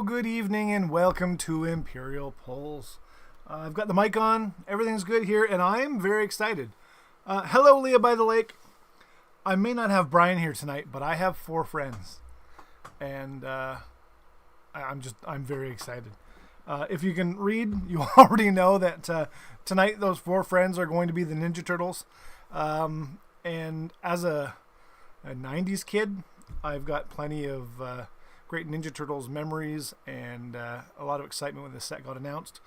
good evening, and welcome to Imperial Polls. I've got the mic on, everything's good here, and I'm very excited. Hello, Leah by the lake. I may not have Brian here tonight, but I have 4 friends, and I'm very excited. If you can read, you already know that tonight those 4 friends are going to be the Ninja Turtles. And as a 90s kid, I've got plenty of great Ninja Turtles memories and a lot of excitement when this set got announced.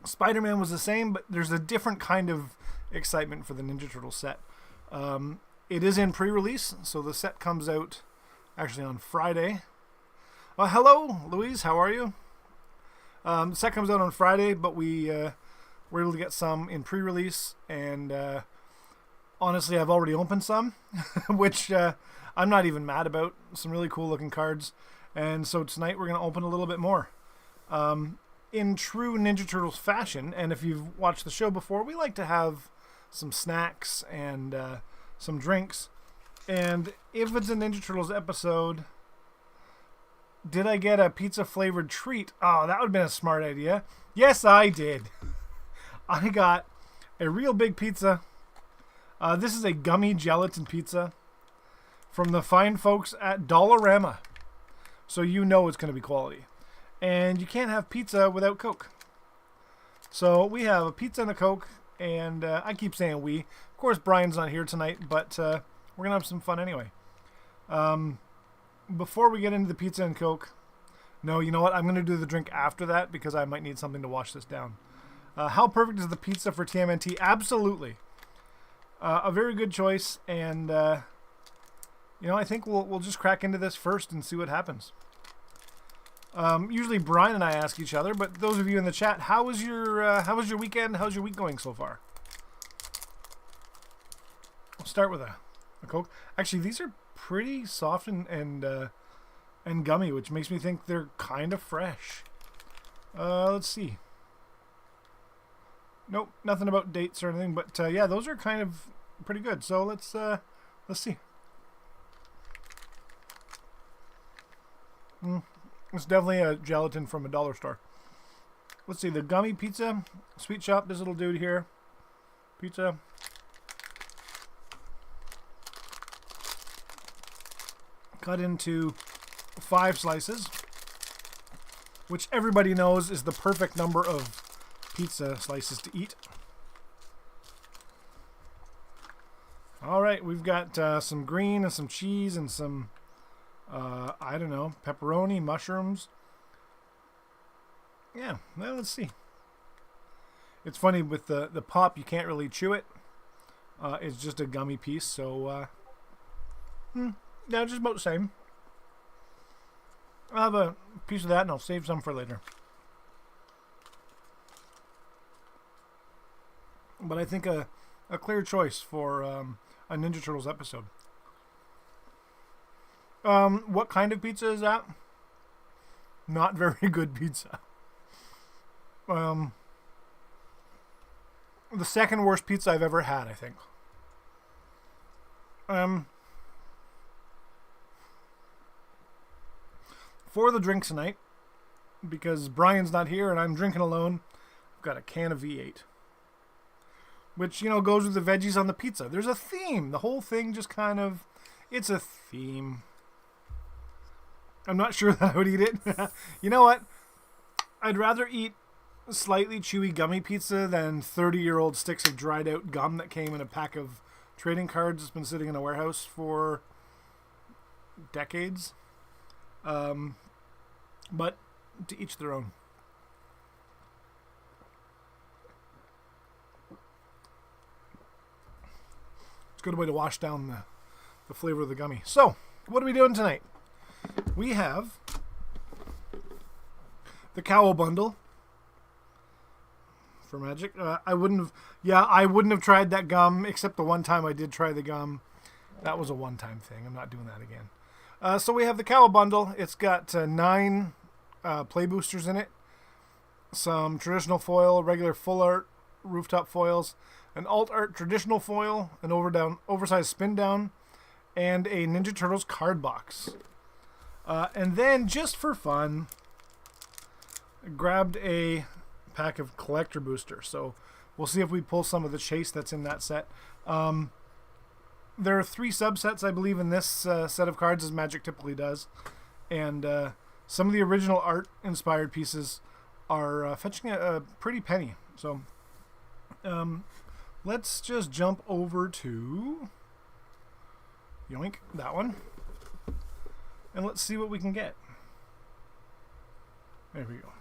Spider-Man was the same, but there's a different kind of excitement for the Ninja Turtles set. It is in pre-release, so the set comes out actually on Friday. Hello, Louise, how are you? The set comes out on Friday, but we were able to get some in pre-release, and honestly, I've already opened some, which I'm not even mad about. Some really cool looking cards. And so tonight we're going to open a little bit more. In true Ninja Turtles fashion, and if you've watched the show before, we like to have some snacks and some drinks. And if it's a Ninja Turtles episode, did I get a pizza flavored treat? Oh, that would have been a smart idea. Yes, I did. I got a real big pizza. This is a gummy gelatin pizza from the fine folks at Dollarama. So you know it's going to be quality. And you can't have pizza without Coke. So we have a pizza and a Coke, and I keep saying we. Of course, Brian's not here tonight, but we're going to have some fun anyway. Before we get into the pizza and Coke, no, you know what? I'm going to do the drink after that because I might need something to wash this down. How perfect is the pizza for TMNT? Absolutely. A very good choice, and I think we'll just crack into this first and see what happens. Usually Brian and I ask each other, but those of you in the chat, how was your weekend? How's your week going so far? We'll start with a Coke. Actually, these are pretty soft and gummy, which makes me think they're kind of fresh. Let's see. Nope, nothing about dates or anything, but yeah, those are kind of pretty good. So let's see. It's definitely a gelatin from a dollar store. Let's see, the gummy pizza, Sweet Shop, this little dude here. Pizza. Cut into 5 slices, which everybody knows is the perfect number of pizza slices to eat. All right, we've got some green and some cheese and some I don't know, pepperoni, mushrooms. Yeah, well, let's see. It's funny with the pop, you can't really chew it. It's just a gummy piece, so yeah, just about the same. I'll have a piece of that and I'll save some for later. But I think a clear choice for a Ninja Turtles episode. What kind of pizza is that? Not very good pizza. The second worst pizza I've ever had, I think. For the drinks tonight, because Brian's not here and I'm drinking alone, I've got a can of V8. Which, goes with the veggies on the pizza. There's a theme. The whole thing just kind of, it's a theme. I'm not sure that I would eat it. You know what? I'd rather eat slightly chewy gummy pizza than 30-year-old sticks of dried out gum that came in a pack of trading cards that's been sitting in a warehouse for decades. But to each their own. It's a good way to wash down the flavor of the gummy. So, what are we doing tonight? We have the Cowl Bundle for Magic. I wouldn't have tried that gum, except the one time I did try the gum. That was a one-time thing. I'm not doing that again. So we have the Cowl Bundle. It's got 9 play boosters in it, some traditional foil, regular full art rooftop foils, an alt art traditional foil, an oversized spin down, and a Ninja Turtles card box. And then, just for fun, grabbed a pack of collector boosters. So we'll see if we pull some of the chase that's in that set. There are 3 subsets, I believe, in this set of cards, as Magic typically does. And some of the original art-inspired pieces are fetching a pretty penny. So let's just jump over to... Yoink, that one. And let's see what we can get. There we go.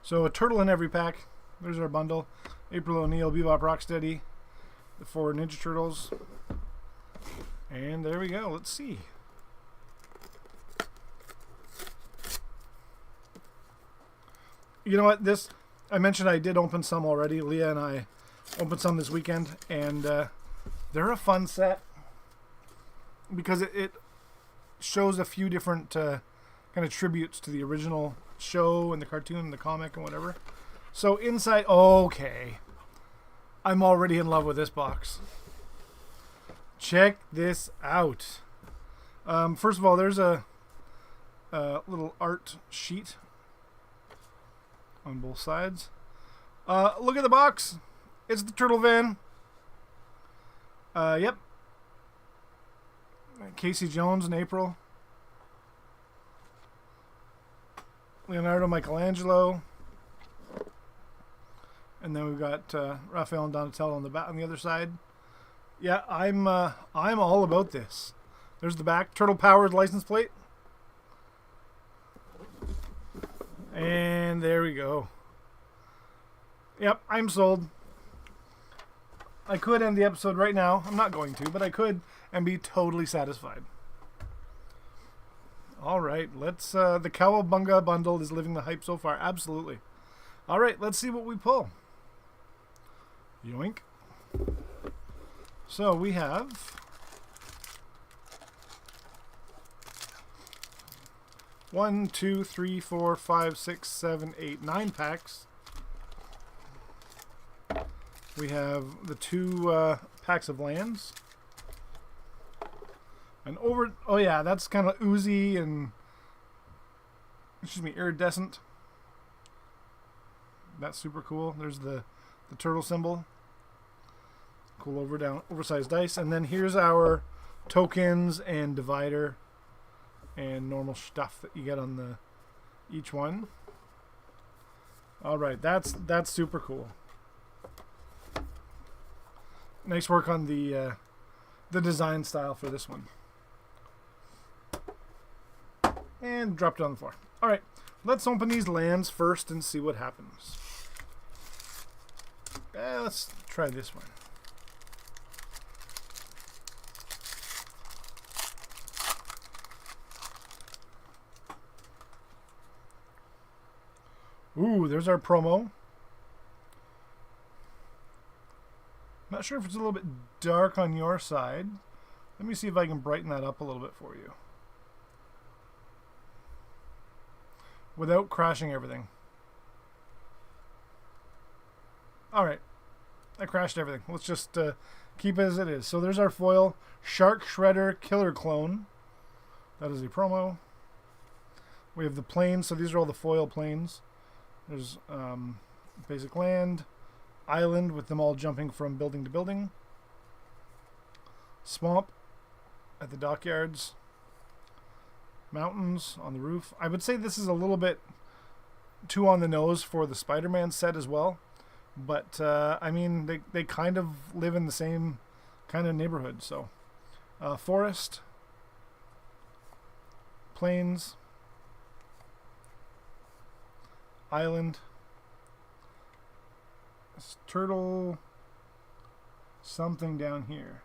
So a turtle in every pack. There's our bundle. April O'Neil, Bebop Rocksteady, the 4 Ninja Turtles. And there we go. Let's see. You know what? I mentioned I did open some already. Leah and I opened some this weekend, and they're a fun set because it shows a few different kind of tributes to the original show and the cartoon and the comic and whatever. So inside, okay, I'm already in love with this box. Check this out. First of all, there's a little art sheet on both sides. Look at the box. It's the Turtle Van. Yep. Casey Jones and April. Leonardo Michelangelo. And then we've got Raphael and Donatello on the other side. Yeah, I'm all about this. There's the back Turtle Powered license plate. And there we go. Yep, I'm sold. I could end the episode right now. I'm not going to, but I could and be totally satisfied. All right, let's... the Cowabunga bundle is living the hype so far. Absolutely. All right, let's see what we pull. Yoink. So we have... 1, 2, 3, 4, 5, 6, 7, 8, 9 packs. We have the 2 packs of lands. And over... Oh yeah, that's kind of oozy and... Excuse me, iridescent. That's super cool. There's the turtle symbol. Cool oversized dice. And then here's our tokens and divider and normal stuff that you get on each one. All right, that's super cool. Nice work on the design style for this one. And dropped it on the floor. All right, let's open these lands first and see what happens. Let's try this one. Ooh, there's our promo. Not sure if it's a little bit dark on your side. Let me see if I can brighten that up a little bit for you. Without crashing everything. Alright. I crashed everything. Let's just keep it as it is. So there's our foil. Shark Shredder Killer Clone. That is a promo. We have the planes. So these are all the foil planes. There's basic land. Island with them all jumping from building to building. Swamp at the dockyards. Mountains on the roof. I would say this is a little bit too on the nose for the Spider-Man set as well. But, I mean, they kind of live in the same kind of neighborhood. So, forest. Plains. Island. It's turtle. Something down here.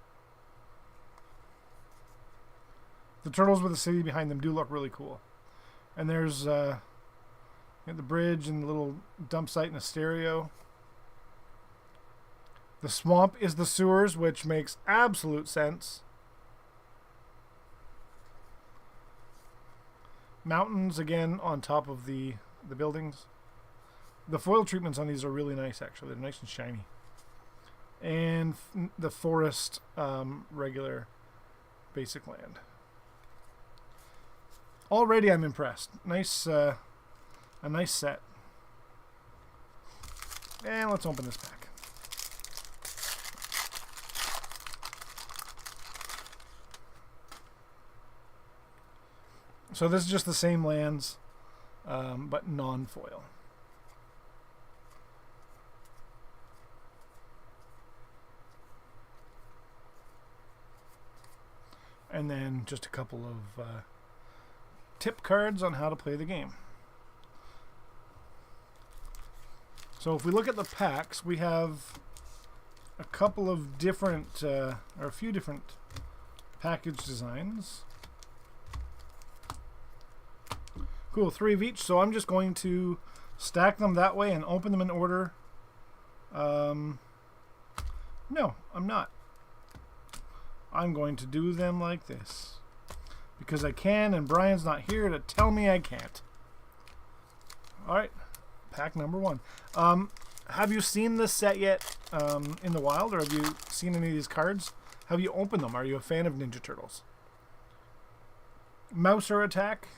The turtles with the city behind them do look really cool. And there's the bridge and the little dump site and a stereo. The swamp is the sewers, which makes absolute sense. Mountains, again, on top of the buildings. The foil treatments on these are really nice, actually. They're nice and shiny. And the forest, regular basic land. Already I'm impressed. Nice, a nice set. And let's open this pack. So this is just the same lands, but non-foil. And then just a couple of tip cards on how to play the game. So if we look at the packs, we have a couple of different, or a few different package designs. Cool, 3 of each. So I'm just going to stack them that way and open them in order. No, I'm not. I'm going to do them like this. Because I can, and Brian's not here to tell me I can't. Alright, pack number 1. Have you seen this set yet in the wild, or have you seen any of these cards? Have you opened them? Are you a fan of Ninja Turtles? Mouser Attack.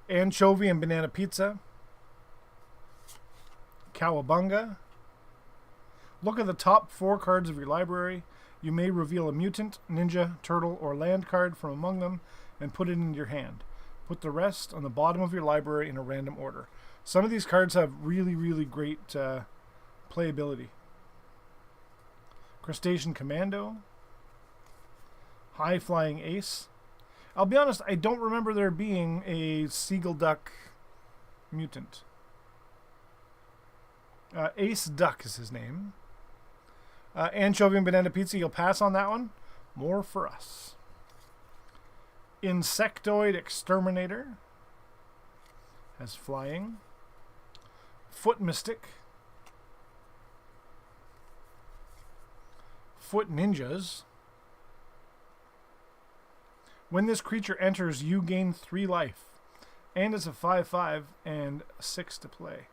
Anchovy and Banana Pizza. Cowabunga. Look at the top 4 cards of your library. You may reveal a mutant, ninja, turtle, or land card from among them and put it in your hand. Put the rest on the bottom of your library in a random order. Some of these cards have really, really great playability. Crustacean Commando. High Flying Ace. I'll be honest, I don't remember there being a Seagull Duck mutant. Ace Duck is his name. Anchovy and Banana Pizza, you'll pass on that one. More for us. Insectoid Exterminator. Has flying. Foot Mystic. Foot Ninjas. When this creature enters, you gain 3 life. And it's a 5/5 and 6 to play.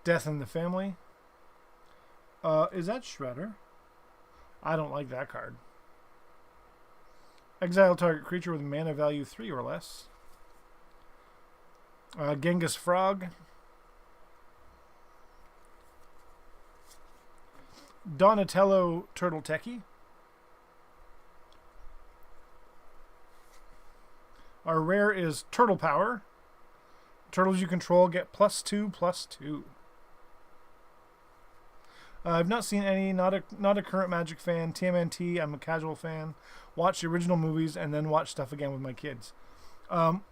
Death in the Family. Is that Shredder? I don't like that card. Exile target creature with mana value 3 or less. Genghis Frog. Donatello Turtle Techie. Our rare is Turtle Power. Turtles you control get +2/+2. I've not seen any, not a current Magic fan. TMNT, I'm a casual fan. Watch the original movies and then watch stuff again with my kids.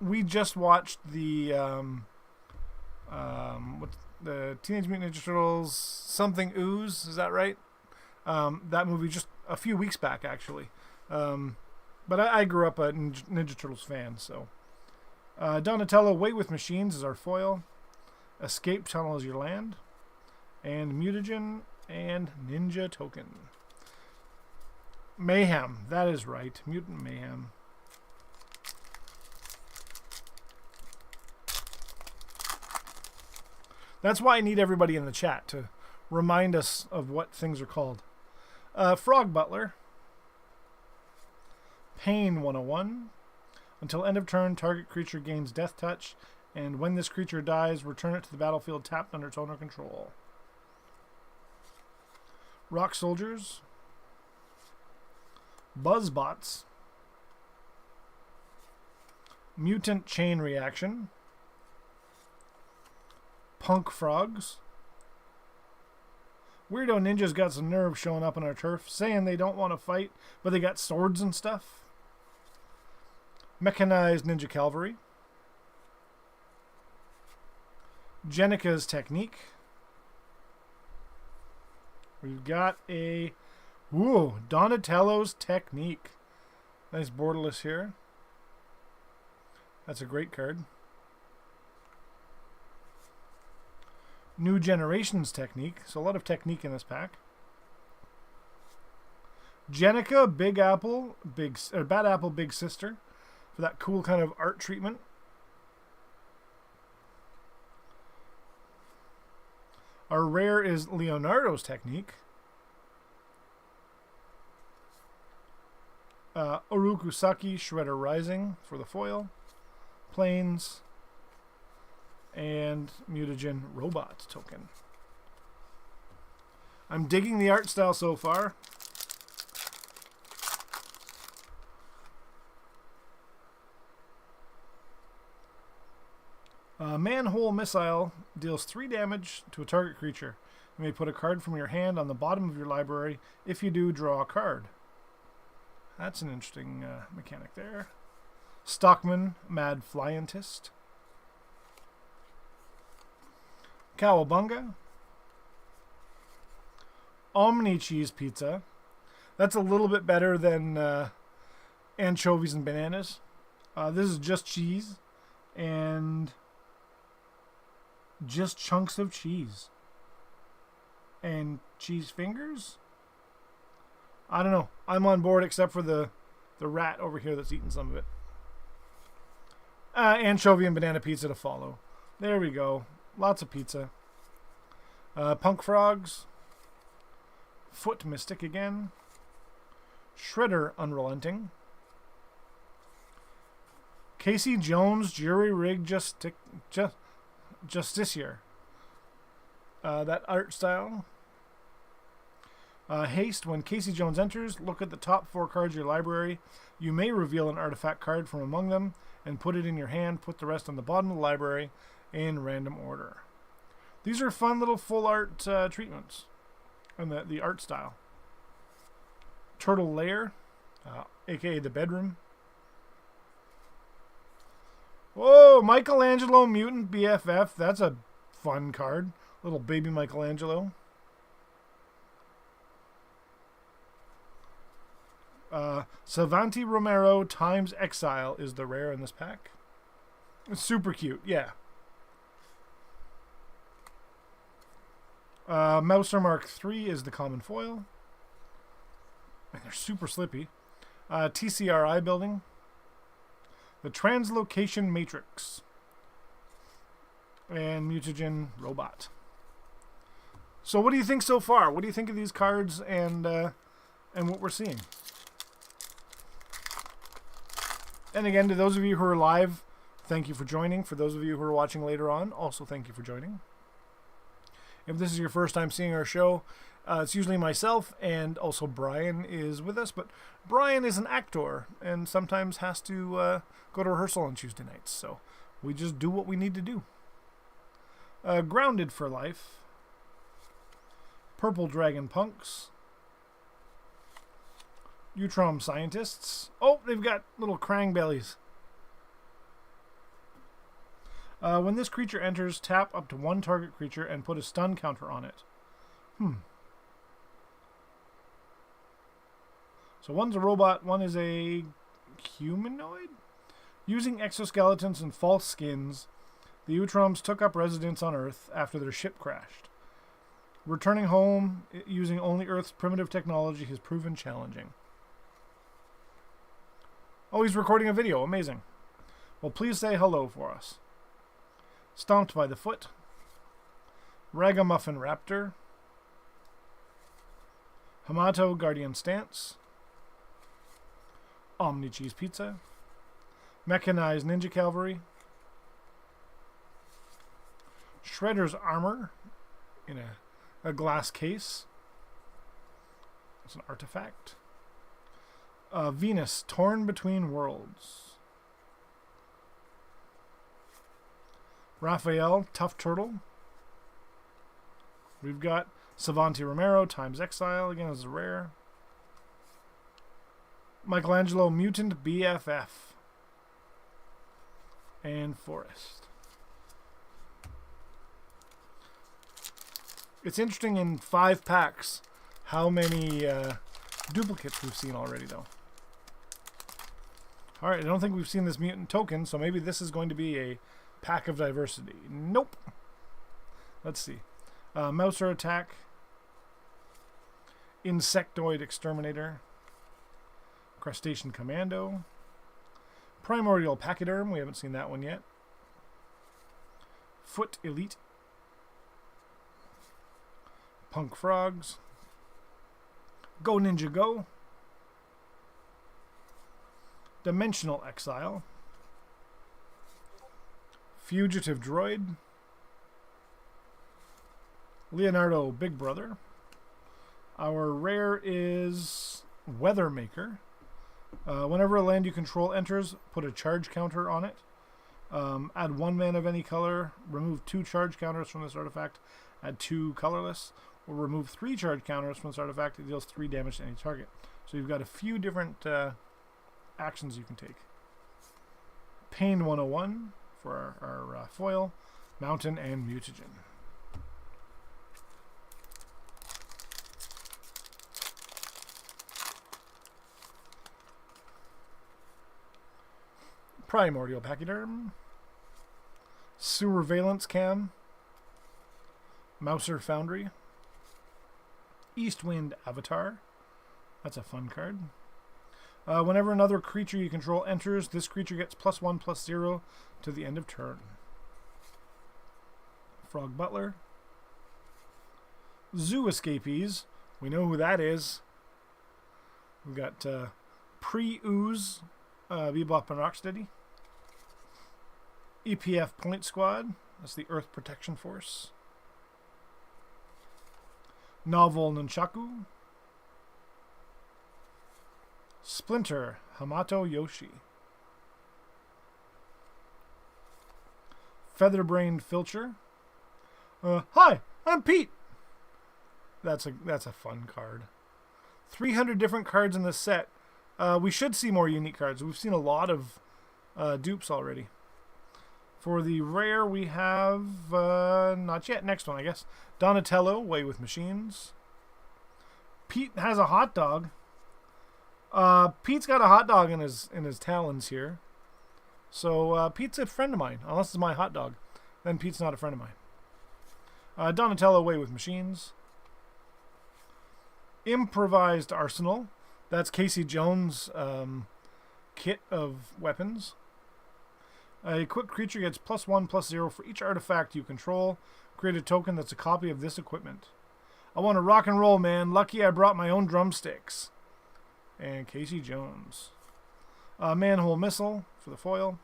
We just watched the what's the Teenage Mutant Ninja Turtles something Ooze, is that right? That movie just a few weeks back, actually. But I grew up a Ninja Turtles fan, so. Donatello Wait with Machines is our foil. Escape Tunnel is your land. And Mutagen and Ninja Token. Mayhem, that is right. Mutant Mayhem. That's why I need everybody in the chat to remind us of what things are called. Frog Butler. Pain 101. Until end of turn, target creature gains Death Touch, and when this creature dies, return it to the battlefield tapped under its owner control. Rock Soldiers. Buzzbots. Mutant Chain Reaction. Punk Frogs. Weirdo Ninjas got some nerve showing up on our turf, saying they don't want to fight, but they got swords and stuff. Mechanized Ninja Cavalry. Jenica's Technique. We've got a Donatello's Technique. Nice borderless here. That's a great card. New Generations Technique. So a lot of technique in this pack. Jenica, Bad Apple, Big Sister, for that cool kind of art treatment. Our rare is Leonardo's Technique. Urukusaki Shredder Rising for the foil. Planes. And Mutagen Robot token. I'm digging the art style so far. Manhole Missile deals 3 damage to a target creature. You may put a card from your hand on the bottom of your library. If you do, draw a card. That's an interesting mechanic there. Stockman Mad Flyentist. Cowabunga. Omni Cheese Pizza. That's a little bit better than anchovies and bananas. This is just cheese and just chunks of cheese and cheese fingers. I don't know. I'm on board except for the rat over here that's eating some of it. Anchovy and banana pizza to follow. There we go. Lots of pizza. Punk Frogs. Foot Mystic again. Shredder Unrelenting. Casey Jones Jury Rig Justiciar. That art style. Haste. When Casey Jones enters, look at the top 4 cards of your library. You may reveal an artifact card from among them and put it in your hand. Put the rest on the bottom of the library in random order. These are fun little full art treatments. And the art style. Turtle Lair, aka the bedroom. Whoa, Michelangelo Mutant BFF. That's a fun card. Little baby Michelangelo. Savanti Romero times Exile is the rare in this pack. It's super cute, yeah. Mouser Mark III is the common foil. And they're super slippy. TCRI building. The Translocation Matrix. And Mutagen Robot. So what do you think so far? What do you think of these cards and what we're seeing? And again, to those of you who are live, thank you for joining. For those of you who are watching later on, also thank you for joining. If this is your first time seeing our show, it's usually myself, and also Brian is with us. But Brian is an actor and sometimes has to go to rehearsal on Tuesday nights. So we just do what we need to do. Grounded for Life. Purple Dragon Punks. Utrom Scientists. Oh, they've got little Krang bellies. When this creature enters, tap up to 1 target creature and put a stun counter on it. So one's a robot, one is a humanoid? Using exoskeletons and false skins, the Utroms took up residence on Earth after their ship crashed. Returning home using only Earth's primitive technology has proven challenging. Oh, he's recording a video. Amazing. Well, please say hello for us. Stomped by the Foot. Ragamuffin Raptor. Hamato Guardian Stance. Omni Cheese Pizza. Mechanized Ninja Cavalry. Shredder's Armor in a glass case. It's an artifact. Venus Torn Between Worlds. Raphael Tough Turtle. We've got Savanti Romero times Exile, again as a rare. Michelangelo Mutant BFF. And Forest. It's interesting in 5 packs how many duplicates we've seen already, though. Alright, I don't think we've seen this mutant token, so maybe this is going to be a pack of diversity. Nope. Let's see. Mouser Attack. Insectoid Exterminator. Crustacean Commando. Primordial Pachyderm. We haven't seen that one yet. Foot Elite. Punk Frogs. Go Ninja Go. Dimensional Exile. Fugitive Droid. Leonardo Big Brother. Our rare is Weathermaker. Whenever a land you control enters, put a charge counter on it. Add 1 mana of any color. Remove 2 charge counters from this artifact. Add 2 colorless. Or remove 3 charge counters from this artifact. It deals 3 damage to any target. So you've got a few different actions you can take. Pain 101 for our foil. Mountain and Mutagen. Primordial Pachyderm. Surveillance Cam. Mouser Foundry. Eastwind Avatar. That's a fun card. Whenever another creature you control enters, this creature gets +1/+0 to the end of turn. Frog Butler. Zoo Escapees. We know who that is. We've got Pre-Ooze, Bebop and Rocksteady. EPF Point Squad. That's the Earth Protection Force. Novel Nunchaku. Splinter Hamato Yoshi. Featherbrained Filcher. Hi, I'm Pete. That's a fun card. 300 different cards in this set. We should see more unique cards. We've seen a lot of dupes already. For the rare, we have not yet. Next one, I guess. Donatello, Way with Machines. Pete has a hot dog. Pete's got a hot dog in his talons here. So Pete's a friend of mine. Unless it's my hot dog, then Pete's not a friend of mine. Donatello, Way with Machines. Improvised Arsenal. That's Casey Jones' kit of weapons. A equipped creature gets +1/+0 for each artifact you control. Create a token that's a copy of this equipment. I want to rock and roll, man. Lucky I brought my own drumsticks. And Casey Jones. Manhole Missile for the foil.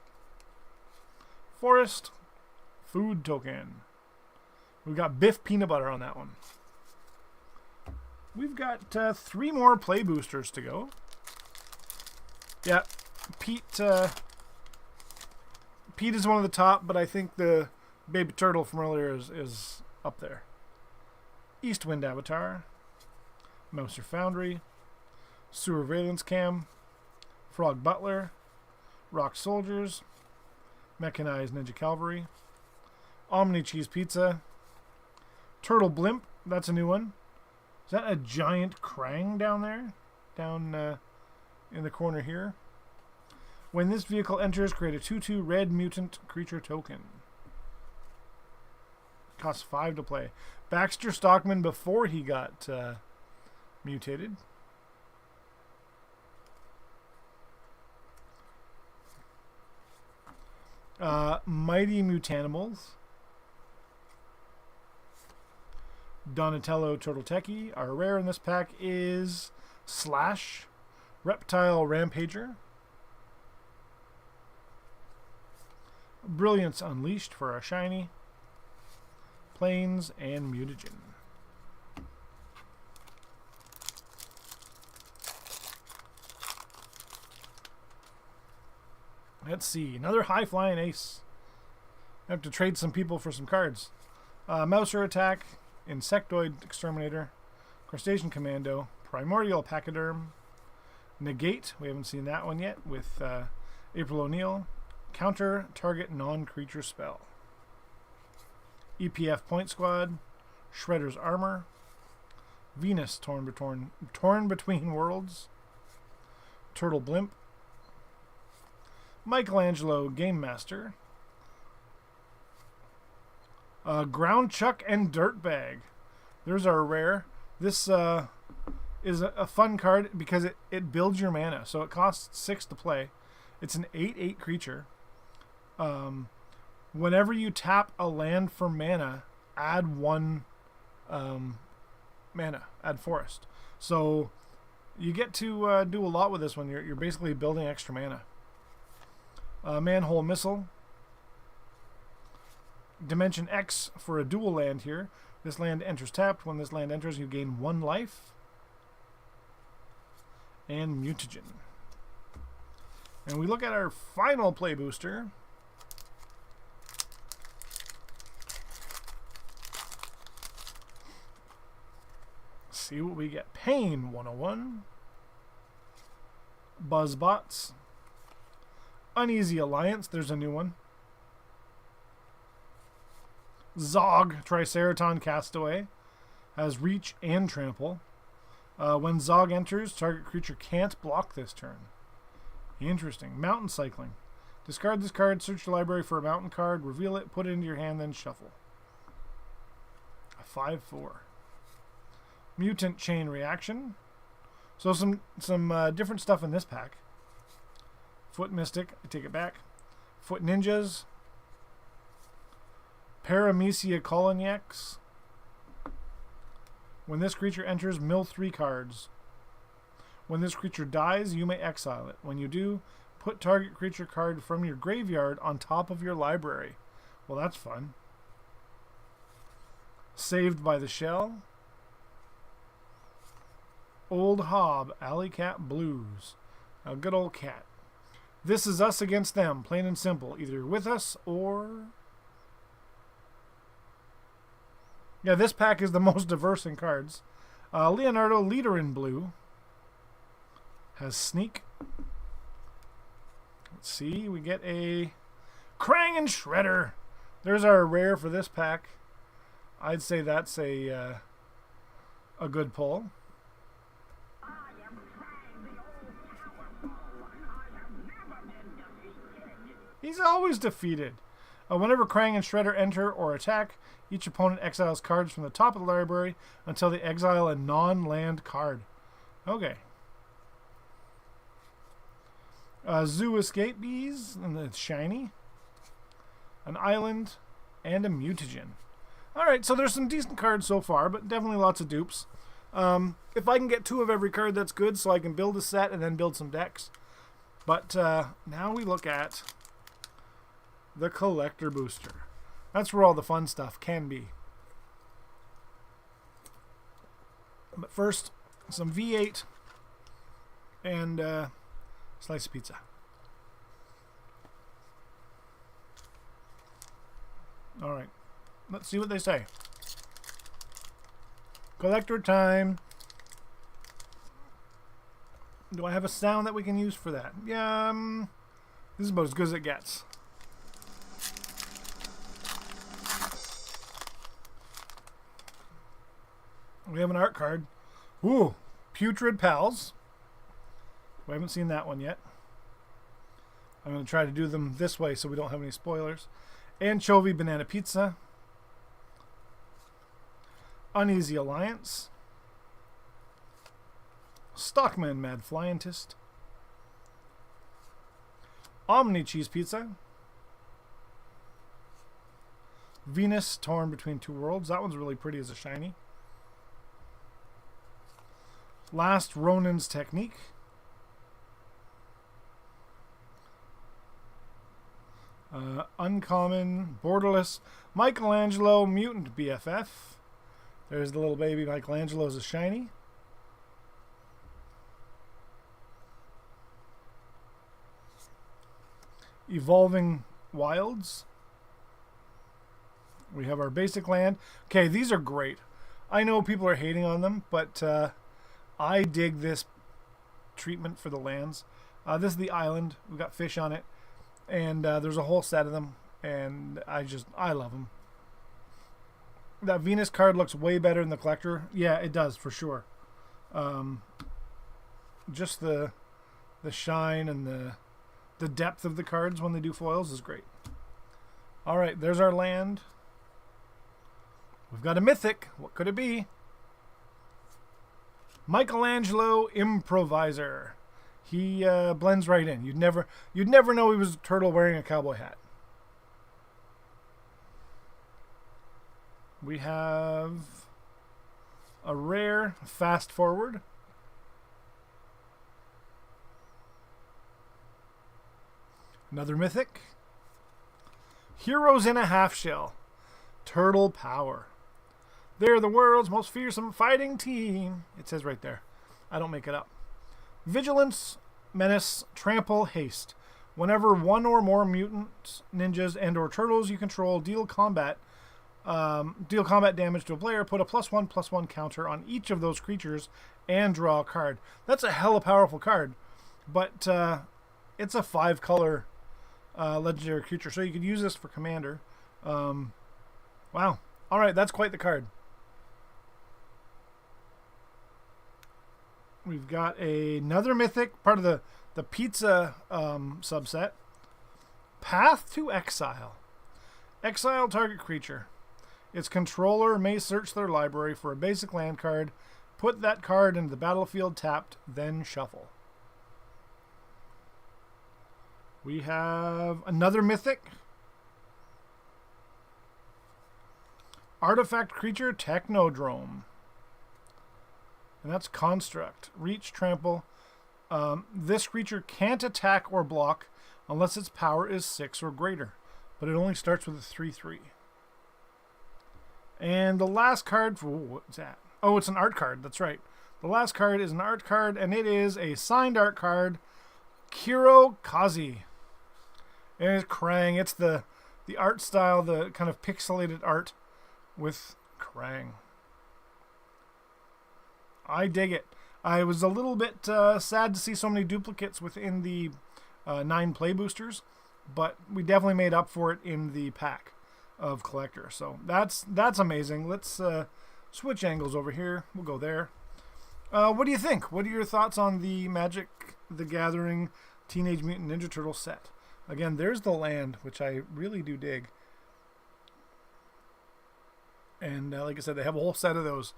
Forest. Food token. We've got Biff Peanut Butter on that one. We've got 3 more play boosters to go. Yeah, Pete is one of the top, but I think the baby turtle from earlier is up there. Eastwind Avatar. Mouser Foundry. Surveillance Cam. Frog Butler. Rock Soldiers. Mechanized Ninja Cavalry. Omni Cheese Pizza. Turtle Blimp. That's a new one. Is that a giant Krang down there? Down in the corner here. When this vehicle enters, create a 2/2 red mutant creature token. Costs 5 to play. Baxter Stockman before he got mutated. Mighty Mutanimals. Donatello Turtle Techie. Our rare in this pack is Slash Reptile Rampager. Brilliance Unleashed for our shiny. Plains and Mutagen. Let's see. Another high-flying ace. I have to trade some people for some cards. Mouser Attack. Insectoid Exterminator. Crustacean Commando. Primordial Pachyderm. Negate. We haven't seen that one yet with April O'Neil. Counter target non-creature spell. EPF Point Squad. Shredder's Armor. Venus Torn Between Worlds. Turtle Blimp. Michelangelo Game Master. Ground Chuck and Dirtbag. There's our rare. This is a fun card because it builds your mana. So it costs 6 to play. It's an 8/8 creature. Whenever you tap a land for mana, add 1 mana. Add Forest. So you get to do a lot with this one. You're basically building extra mana. Manhole Missile. Dimension X for a dual land here. This land enters tapped. When this land enters, you gain 1 life. And Mutagen. And we look at our final play booster. See what we get. Pain 101. Buzzbots. Uneasy Alliance. There's a new one. Zog, Triceraton Castaway. Has Reach and Trample. When Zog enters, target creature can't block this turn. Interesting. Mountain Cycling. Discard this card, search your library for a mountain card, reveal it, put it into your hand, then shuffle. A 5/4. Mutant Chain Reaction. So some different stuff in this pack. Foot Mystic, I take it back. Foot Ninjas. Paramecia Coloniacs. When this creature enters, mill 3 cards. When this creature dies, you may exile it. When you do, put target creature card from your graveyard on top of your library. Well, that's fun. Saved by the Shell. Old Hob, Alley Cat Blues. A good old cat. This is us against them, plain and simple. Either with us or... Yeah, this pack is the most diverse in cards. Leonardo, Leader in Blue. Has Sneak. Let's see, we get a Krang and Shredder. There's our rare for this pack. I'd say that's a good pull. He's always defeated. Whenever Krang and Shredder enter or attack, each opponent exiles cards from the top of the library until they exile a non-land card. Okay. Zoo Escapees, and it's shiny. An Island, and a Mutagen. Alright, so there's some decent cards so far, but definitely lots of dupes. If I can get 2 of every card, that's good, so I can build a set and then build some decks. But now we look at the Collector Booster. That's where all the fun stuff can be. But first, some V8 and slice of pizza. Alright, let's see what they say. Collector time. Do I have a sound that we can use for that? Yeah, this is about as good as it gets. We have an art card. Ooh, Putrid Pals. We haven't seen that one yet. I'm going to try to do them this way so we don't have any spoilers. Anchovy Banana Pizza. Uneasy Alliance. Stockman Mad Flyentist. Omni Cheese Pizza. Venus Torn Between Two Worlds. That one's really pretty as a shiny. Last Ronin's Technique. Uncommon, Borderless, Michelangelo, Mutant BFF. There's the little baby Michelangelo as a shiny. Evolving Wilds. We have our basic land. Okay, these are great. I know people are hating on them, but I dig this treatment for the lands. This is the island. We've got fish on it. And there's a whole set of them. And I love them. That Venus card looks way better than the Collector. Yeah, it does, for sure. Just the shine and the depth of the cards when they do foils is great. Alright, there's our land. We've got a Mythic. What could it be? Michelangelo Improviser. He blends right in. You'd never know he was a turtle wearing a cowboy hat. We have a rare Fast Forward. Another mythic. Heroes in a half shell. Turtle power. They're the world's most fearsome fighting team. It says right there. I don't make it up. Vigilance, menace, trample, haste. Whenever one or more mutants, ninjas, and or turtles you control deal combat damage to a player, put a +1/+1 counter on each of those creatures and draw a card. That's a hella powerful card, but it's a 5-color legendary creature, so you could use this for commander. Wow. All right, that's quite the card. We've got another mythic, part of the pizza subset. Path to Exile. Exile target creature. Its controller may search their library for a basic land card, put that card into the battlefield tapped, then shuffle. We have another mythic. Artifact creature Technodrome. And that's Construct. Reach, trample. This creature can't attack or block unless its power is 6 or greater, but it only starts with a 3/3. And the last card for what's that? Oh, it's an art card. That's right. The last card is an art card, and it is a signed art card, Kiro Kazi. And it's Krang. It's the art style, the kind of pixelated art with Krang. I dig it. I was a little bit sad to see so many duplicates within the 9 play boosters, but we definitely made up for it in the pack of collector. So that's amazing. Let's switch angles over here. We'll go there. What do you think? What are your thoughts on the Magic the Gathering Teenage Mutant Ninja Turtle set? Again, there's the land, which I really do dig. And like I said, they have a whole set of those.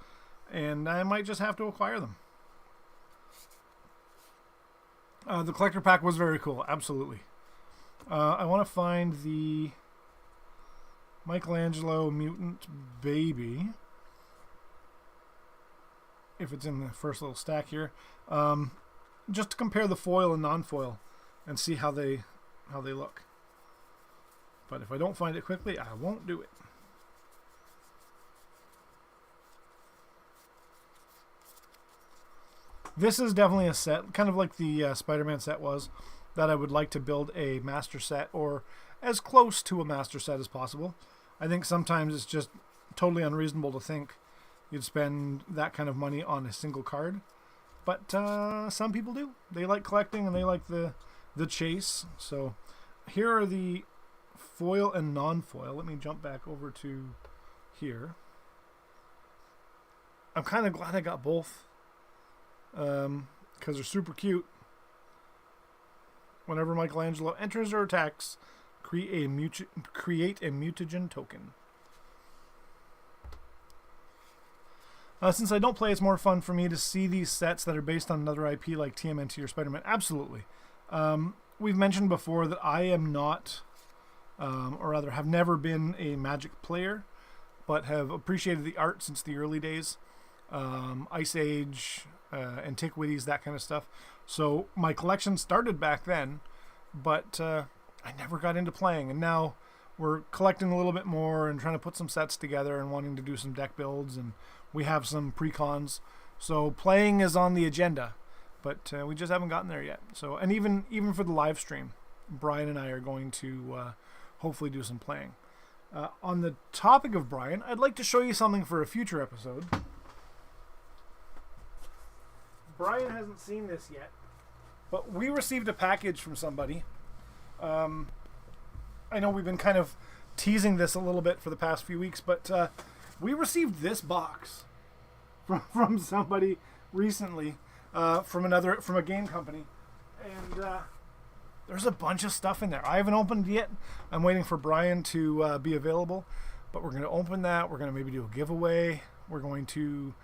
And I might just have to acquire them. The collector pack was very cool. Absolutely. I want to find the Michelangelo Mutant Baby. If it's in the first little stack here. Just to compare the foil and non-foil and see how they look. But if I don't find it quickly, I won't do it. This is definitely a set, kind of like the Spider-Man set was, that I would like to build a master set, or as close to a master set as possible. I think sometimes it's just totally unreasonable to think you'd spend that kind of money on a single card. But some people do. They like collecting and they like the chase. So here are the foil and non-foil. Let me jump back over to here. I'm kind of glad I got both. Because they're super cute. Whenever Michelangelo enters or attacks, create a mutagen token. Since I don't play, it's more fun for me to see these sets that are based on another IP like TMNT or Spider-Man. Absolutely. We've mentioned before that I am not, or rather have never been a Magic player, but have appreciated the art since the early days. Ice Age, Antiquities, that kind of stuff. So my collection started back then, but I never got into playing. And now we're collecting a little bit more and trying to put some sets together and wanting to do some deck builds. And we have some pre-cons. So playing is on the agenda, but we just haven't gotten there yet. So, and even for the live stream, Brian and I are going to hopefully do some playing. On the topic of Brian, I'd like to show you something for a future episode. Brian hasn't seen this yet, but we received a package from somebody. I know we've been kind of teasing this a little bit for the past few weeks, but we received this box from somebody recently, from a game company, and there's a bunch of stuff in there. I haven't opened it yet. I'm waiting for Brian to be available, but we're going to open that. We're going to maybe do a giveaway. We're going to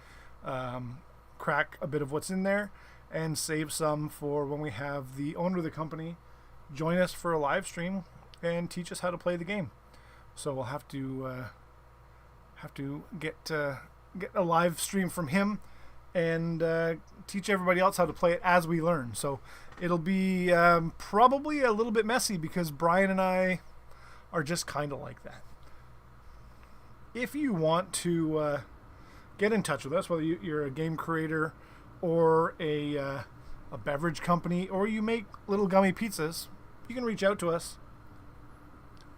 crack a bit of what's in there and save some for when we have the owner of the company join us for a live stream and teach us how to play the game. So we'll have to get a live stream from him and teach everybody else how to play it as we learn. So it'll be probably a little bit messy because Brian and I are just kind of like that. If you want to get in touch with us, whether you're a game creator or a beverage company, or you make little gummy pizzas, you can reach out to us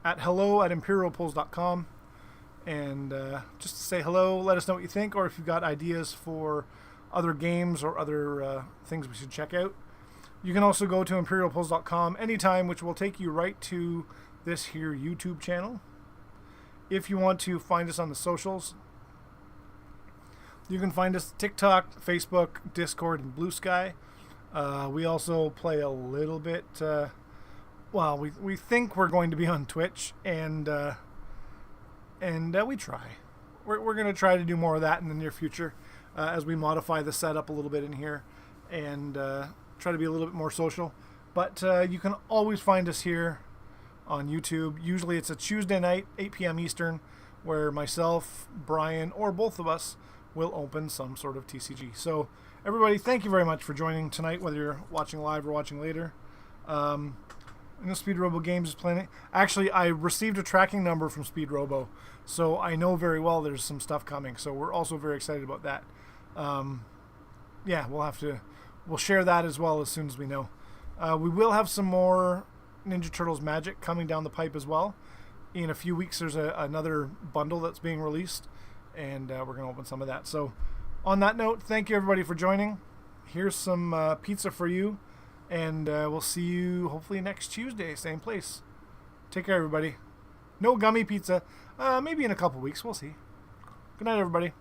at hello@imperialpulls.com and just to say hello, let us know what you think, or if you've got ideas for other games or other things we should check out. You can also go to imperialpulls.com anytime, which will take you right to this here YouTube channel. If you want to find us on the socials, you can find us TikTok, Facebook, Discord, and Blue Sky. We also play a little bit. We think we're going to be on Twitch, and we try. We're going to try to do more of that in the near future as we modify the setup a little bit in here and try to be a little bit more social. But you can always find us here on YouTube. Usually it's a Tuesday night, 8 p.m. Eastern, where myself, Brian, or both of us will open some sort of TCG. So everybody, thank you very much for joining tonight, whether you're watching live or watching later. Speed Robo Games is planning. Actually, I received a tracking number from Speed Robo, so I know very well there's some stuff coming. So we're also very excited about that. We'll share that as well as soon as we know. We will have some more Ninja Turtles Magic coming down the pipe as well. In a few weeks, there's another bundle that's being released, and we're going to open some of that. So on that note, thank you everybody for joining. Here's some pizza for you, and we'll see you hopefully next Tuesday, same place. Take care, everybody. No gummy pizza. Maybe in a couple weeks. We'll see. Good night, everybody.